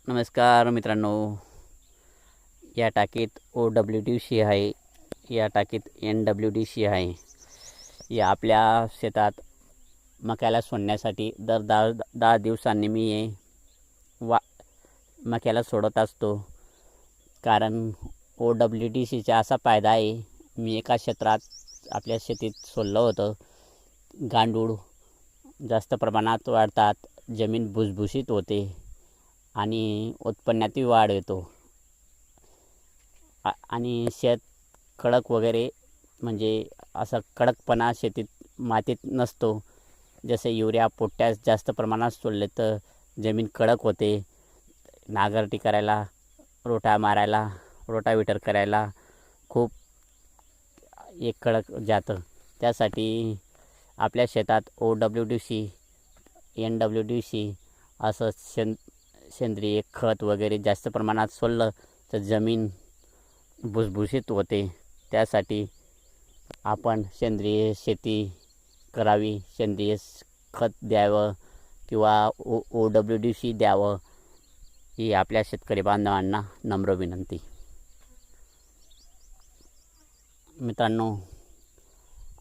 नमस्कार मित्रांनो, या टाकीत OWDC आहे, या टाकीत NWDC आहे. या आपल्या शेतात मक्याला सोडण्यासाठी दर 10 दिवसांनी मी मक्याला सोडत असतो. कारण OWDCचा असा फायदा आहे, मी एका क्षेत्रात आपल्या शेतीत सोडलं होतं. गांडूळ जास्त प्रमाणात वाढतात, जमीन भुसभुशीत होते आणि उत्पन्नातही वाढ येतो आणि शेत कडक वगैरे म्हणजे असा कडकपणा शेतीत मातीत नसतो. जसे युरिया पोटॅश जास्त प्रमाणात सोडले तर जमीन कडक होते. नांगरटी करायला, रोटा मारायला, रोटावेटर करायला खूप एक कडक जातं. त्यासाठी आपल्या शेतात OWDC, NWDC असं सेंद्रिय खत वगैरे जास्त प्रमाणात सोडलं तर जमीन भुसभुशीत होते. त्यासाठी आपण सेंद्रिय शेती करावी, सेंद्रिय खत द्यावं किंवा OWDC द्यावं, ही आपल्या शेतकरी बांधवांना नम्र विनंती. मित्रांनो,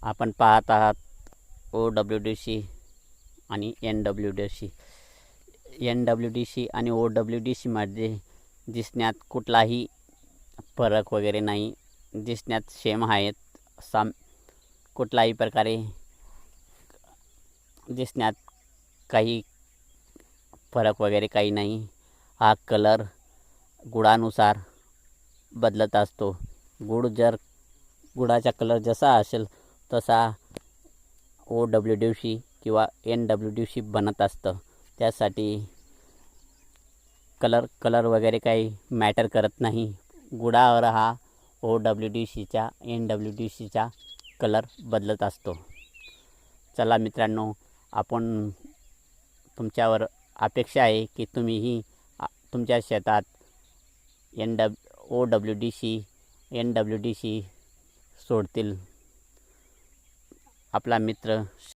आपण पाहत आहात OWDC आणि NWDC. NWDC आणि OWDC मध्ये दिसण्यात कुठलाही फरक वगैरे नाही, दिसण्यात सेम आहेत. कुठलाही प्रकारे दिसण्यात काही फरक वगैरे काही नाही. हा कलर गुळानुसार बदलत असतो. गुळाचा कलर जसा असेल तसा OWDC किंवा NWDC बनत असतं. त्यासाठी कलर वगैरे काही मॅटर करत नाही. गुळावर हा OWDCचा NWDCचा कलर बदलत असतो. चला मित्रांनो, आपण तुमच्यावर अपेक्षा आहे की तुम्हीही तुमच्या शेतात OWDC, NWDC सोडतील. आपला मित्र